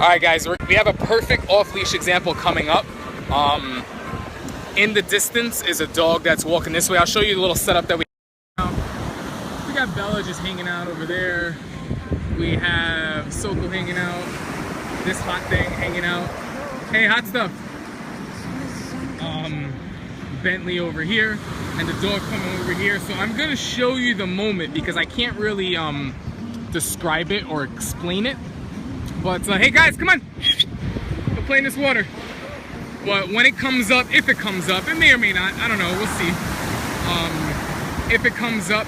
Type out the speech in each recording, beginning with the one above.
Alright guys, we have a perfect off-leash example coming up. In the distance is a dog that's walking this way. I'll show you the little setup that we have. We got Bella just hanging out over there. We have Soko hanging out. This hot thing hanging out. Hey, hot stuff. Bentley over here, and the dog coming over here. So I'm gonna show you the moment because I can't really describe it or explain it. But hey guys, come on, go play in this water. But when it comes up, if it comes up, it may or may not, I don't know, we'll see. If it comes up,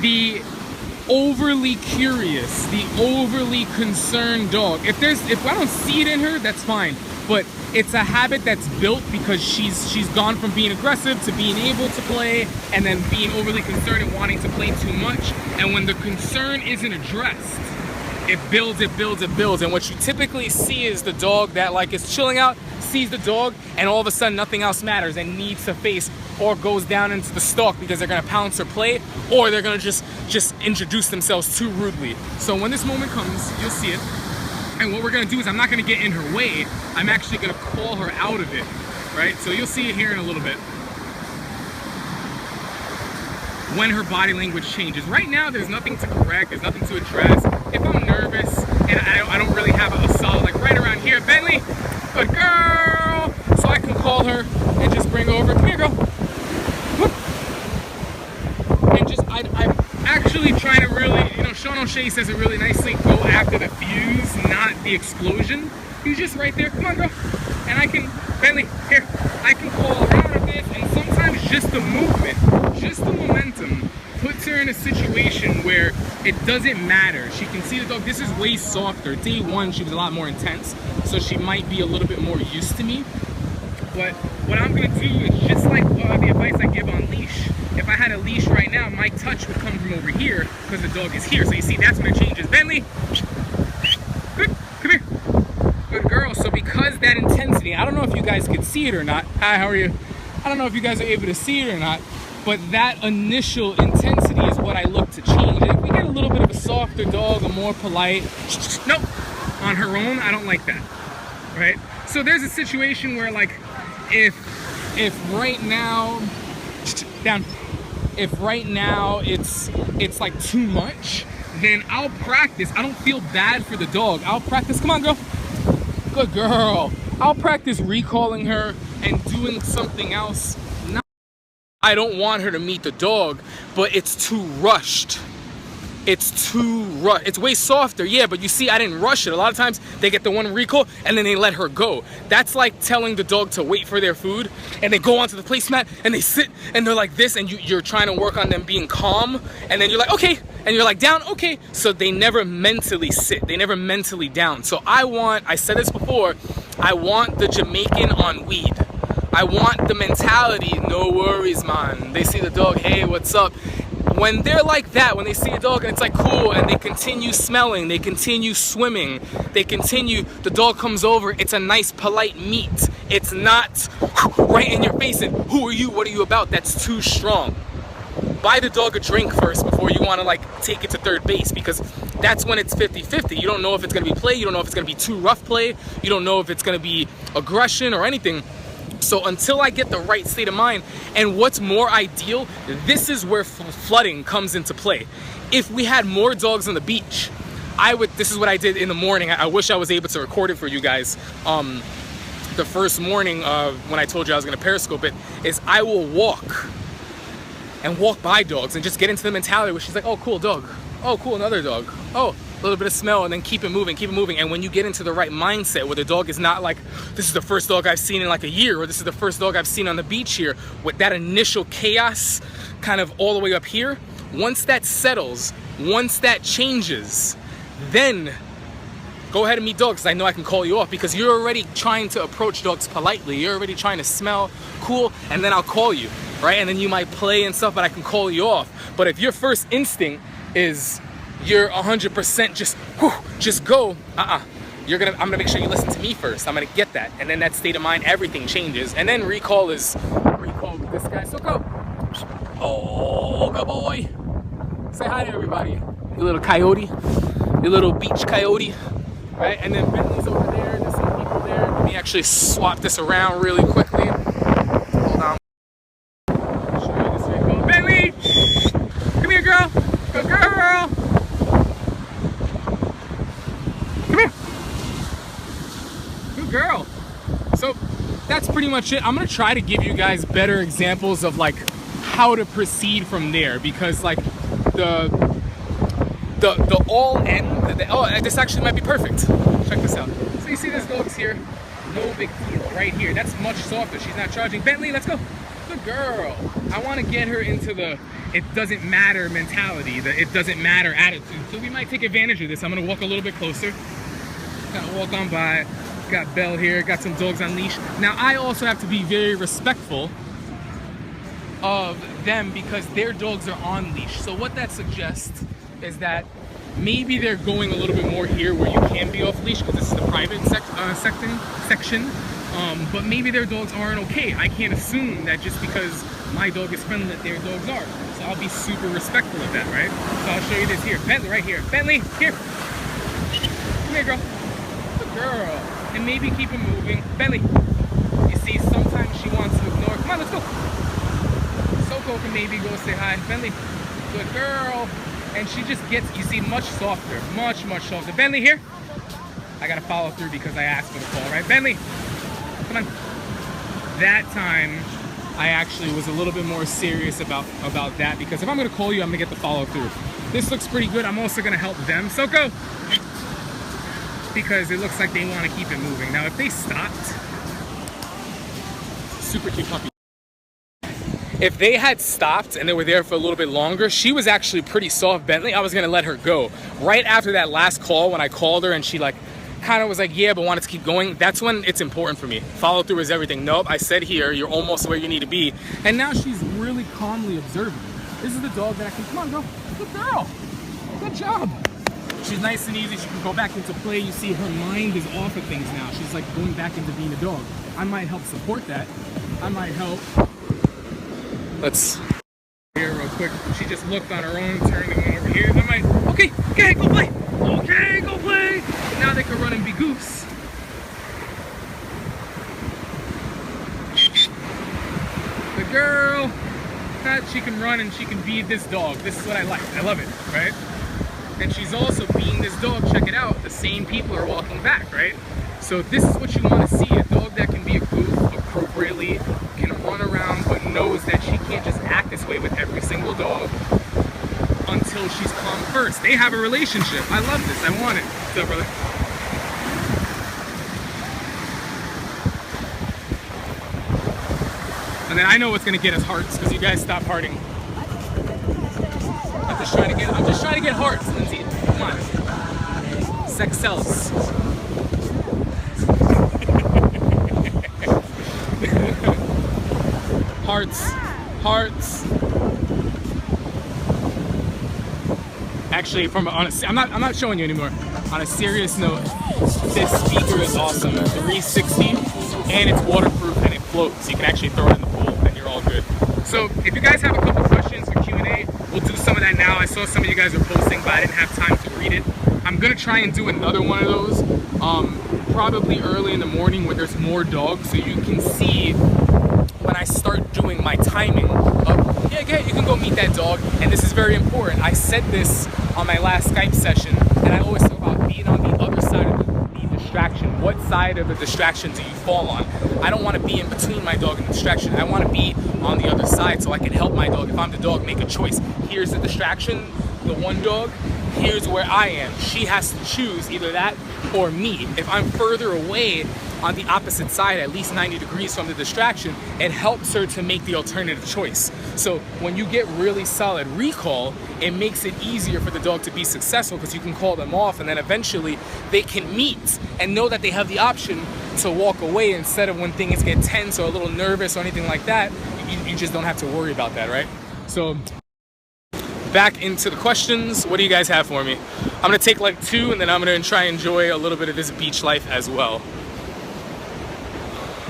the overly curious, the overly concerned dog, if I don't see it in her, that's fine. But it's a habit that's built because she's gone from being aggressive to being able to play, and then being overly concerned and wanting to play too much. And when the concern isn't addressed, it builds, it builds, it builds. And what you typically see is the dog that like is chilling out, sees the dog, and all of a sudden nothing else matters and needs to face or goes down into the stalk because they're gonna pounce or play, or they're gonna just introduce themselves too rudely. So when this moment comes, you'll see it. And what we're gonna do is I'm not gonna get in her way. I'm actually gonna call her out of it, right? So you'll see it here in a little bit. When her body language changes. Right now, there's nothing to correct, there's nothing to address. If I'm nervous and I don't really have a solid, like right around here, Bentley, good girl. So I can call her and just bring her over. Come here, girl. Whoop. And just, I'm actually trying to really, you know, Sean O'Shea says it really nicely, go after the fuse, not the explosion. He's just right there, come on, girl. And I can, Bentley, here, I can call around with this, and sometimes just the movement, just the momentum puts her in a situation where it doesn't matter. She can see the dog. This is way softer. Day one, she was a lot more intense, so she might be a little bit more used to me. But what I'm gonna do is just like the advice I give on leash. If I had a leash right now, my touch would come from over here because the dog is here. So you see, that's when it changes. Bentley, good, come here. Good girl. So because that intensity, I don't know if you guys could see it or not. Hi, how are you? I don't know if you guys are able to see it or not, but that initial intensity is what I look to change. And if we get a little bit of a softer dog, a more polite, nope, on her own, I don't like that, right? So there's a situation where like, if right now, down, if right now it's like too much, then I'll practice. I don't feel bad for the dog. I'll practice, come on girl, good girl. I'll practice recalling her and doing something else. I don't want her to meet the dog, but it's too rushed. It's too rushed. It's way softer, yeah, but you see, I didn't rush it. A lot of times they get the one recall and then they let her go. That's like telling the dog to wait for their food, and they go onto the placemat and they sit and they're like this, and you're trying to work on them being calm, and then you're like, okay, and you're like down, okay. So they never mentally sit, they never mentally down. So I said this before, I want the Jamaican on weed. I want the mentality, no worries, man. They see the dog, hey, what's up? When they're like that, when they see a dog and it's like cool, and they continue smelling, they continue swimming, they continue, the dog comes over, it's a nice polite meet. It's not right in your face and who are you, what are you about? That's too strong. Buy the dog a drink first before you want to like take it to third base, because that's when it's 50-50. You don't know if it's going to be play, you don't know if it's going to be too rough play, you don't know if it's going to be aggression or anything. So until I get the right state of mind, and what's more ideal, this is where flooding comes into play. If we had more dogs on the beach, this is what I did in the morning. I wish I was able to record it for you guys. The first morning when I told you I was gonna Periscope it, is I will walk by dogs and just get into the mentality where she's like, oh, cool dog. Oh, cool, another dog. Oh, a little bit of smell, and then keep it moving, keep it moving. And when you get into the right mindset where the dog is not like, this is the first dog I've seen in like a year, or this is the first dog I've seen on the beach here, with that initial chaos kind of all the way up here, once that settles, once that changes, then go ahead and meet dogs. I know I can call you off because you're already trying to approach dogs politely. You're already trying to smell cool, and then I'll call you, right? And then you might play and stuff, but I can call you off. But if your first instinct is you're 100% just go, I'm gonna make sure you listen to me first. I'm gonna get that, and then that state of mind, everything changes. And then recall with this guy. So go, oh, good boy. Say hi to everybody. You little coyote, you little beach coyote. right? And then Bentley's over there, there's some people there. Let me actually swap this around really quickly. Hold on. Show you this way. Go, Bentley! Come here, girl! Good girl! Come here! Good girl! So that's pretty much it. I'm gonna try to give you guys better examples of like how to proceed from there, because like the all end, oh, this actually might be perfect. Check this out. So you see this dog's here, no big deal. Right here, that's much softer. She's not charging. Bentley, let's go. Good girl. I want to get her into the it doesn't matter mentality, the it doesn't matter attitude. So we might take advantage of this. I'm gonna walk a little bit closer. Kind of walk on by. Got Belle here, got some dogs on leash. Now I also have to be very respectful of them because their dogs are on leash. So what that suggests is that maybe they're going a little bit more here where you can be off leash because this is the private section. But maybe their dogs aren't okay. I can't assume that just because my dog is friendly that their dogs are. So I'll be super respectful of that, right? So I'll show you this here. Bentley, right here. Bentley, here. Come here, girl. Good girl. And maybe keep it moving. Bentley, you see, sometimes she wants to ignore. Come on, let's go. Soko can maybe go say hi. Bentley, good girl. And she just gets, you see, much softer. Much softer. Bentley, here. I gotta follow through because I asked for the call, right? Bentley, come on. That time, I actually was a little bit more serious about that, because if I'm gonna call you, I'm gonna get the follow through. This looks pretty good. I'm also gonna help them. Soko, because it looks like they want to keep it moving. Now, if they stopped, super cute puppy. If they had stopped and they were there for a little bit longer, she was actually pretty soft, Bentley. I was gonna let her go. Right after that last call, when I called her and she like kind of was like, yeah, but wanted to keep going, that's when it's important for me. Follow through is everything. Nope, I said here, you're almost where you need to be. And now she's really calmly observing. This is the dog that I can, come on, go. Good girl. Good job. She's nice and easy. She can go back into play. You see her mind is off of things now. She's like going back into being a dog. I might help support that. I might help. Let's here real quick. She just looked on her own, turned and went over here. I might, okay, go play. Okay, go play. Now they can run and be goose. The girl, she can run and she can be this dog. This is what I like. I love it, right? And she's also being this dog. Check it out. The same people are walking back, right? So this is what you want to see. A dog that can be a goof appropriately, can run around, but knows that she can't just act this way with every single dog until she's calm first. They have a relationship. I love this. I want it. What's up, brother? And then I know what's going to get us hearts because you guys stop hearting. I'm just trying to get hearts, Lindsay. Come on. Sex sells. Hearts. Actually, I'm not showing you anymore. On a serious note, this speaker is awesome. 360, and it's waterproof and it floats. You can actually throw it in the pool, and you're all good. So if you guys have a couple questions for Q&A, we'll do some of that now. I saw some of you guys are posting, but I didn't have time to read it. I'm gonna try and do another one of those, probably early in the morning when there's more dogs, so you can see when I start doing my timing of, yeah, you can go meet that dog. And this is very important. I said this on my last Skype session, and I always talk about being on the other side of the distraction. What side of the distraction do you fall on? I don't want to be in between my dog and the distraction. I want to be on the other side so I can help my dog. If I'm the dog, make a choice. Here's the distraction, the one dog. Here's where I am. She has to choose either that or me. If I'm further away on the opposite side, at least 90 degrees from the distraction, it helps her to make the alternative choice. So when you get really solid recall, it makes it easier for the dog to be successful because you can call them off, and then eventually they can meet and know that they have the option to walk away instead of when things get tense or a little nervous or anything like that. You just don't have to worry about that, right? So back into the questions. What do you guys have for me? I'm gonna take like 2, and then I'm gonna try and enjoy a little bit of this beach life as well.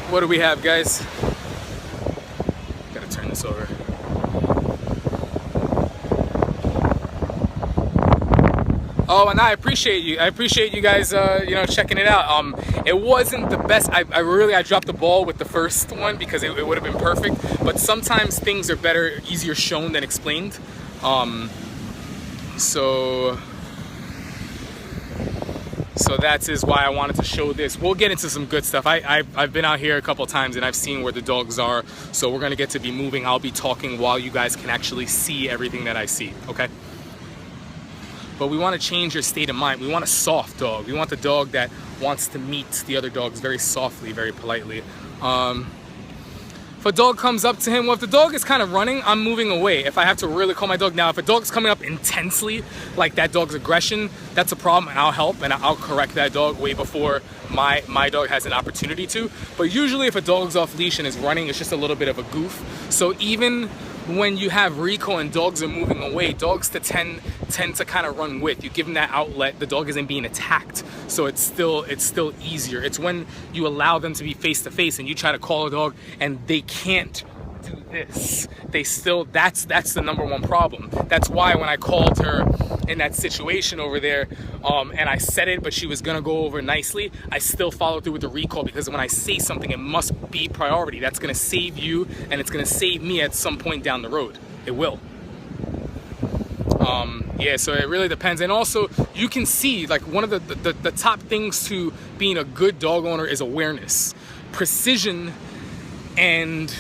What do we have, guys? Gotta turn this over. Oh, and I appreciate you. I appreciate you guys, you know, checking it out. It wasn't the best. I dropped the ball with the first one because it would have been perfect. But sometimes things are better, easier shown than explained. So that is why I wanted to show this. We'll get into some good stuff. I've been out here a couple times and I've seen where the dogs are. So we're gonna get to be moving. I'll be talking while you guys can actually see everything that I see. Okay. But we want to change your state of mind. We want a soft dog. We want the dog that wants to meet the other dogs very softly, very politely. If a dog comes up to him, well, if the dog is kind of running, I'm moving away. If I have to really call my dog. Now, if a dog's coming up intensely, like that dog's aggression, that's a problem, and I'll help and I'll correct that dog way before my dog has an opportunity to. But usually if a dog's off leash and is running, it's just a little bit of a goof. So even when you have recall and dogs are moving away, dogs tend to kind of run with. You give them that outlet, the dog isn't being attacked, so it's still easier. It's when you allow them to be face to face and you try to call a dog and they can't do this. That's the number one problem. That's why when I called her in that situation over there, and I said it, but she was gonna go over nicely, I still followed through with the recall, because when I say something, it must be priority. That's gonna save you, and it's gonna save me at some point down the road. It will. Yeah, so it really depends. And also, you can see, like, one of the top things to being a good dog owner is awareness, precision, and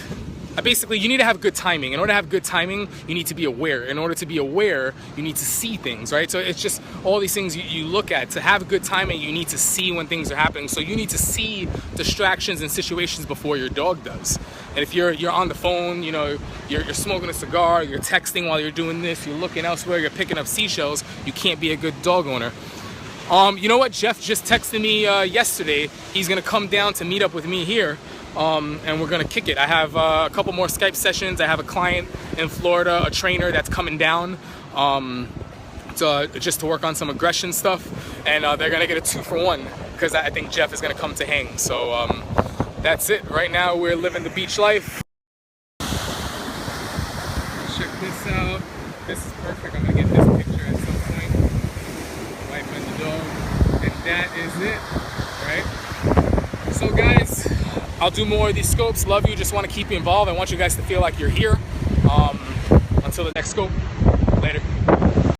basically, you need to have good timing. In order to have good timing, you need to be aware. In order to be aware, you need to see things, right? So it's just all these things you look at. To have good timing, you need to see when things are happening. So you need to see distractions and situations before your dog does. And if you're on the phone, you know, you're smoking a cigar, you're texting while you're doing this, you're looking elsewhere, you're picking up seashells, you can't be a good dog owner. You know what? Jeff just texted me yesterday. He's gonna come down to meet up with me here. And we're gonna kick it. I have a couple more Skype sessions. I have a client in Florida, a trainer that's coming down just to work on some aggression stuff, and they're gonna get a 2-for-1 because I think Jeff is gonna come to hang. So that's it. Right now we're living the beach life. Check this out. This is perfect. I'm gonna get this picture at some point. Wife and the dog, and that is it, right? So guys, I'll do more of these scopes. Love you. Just want to keep you involved. I want you guys to feel like you're here. Until the next scope. Later.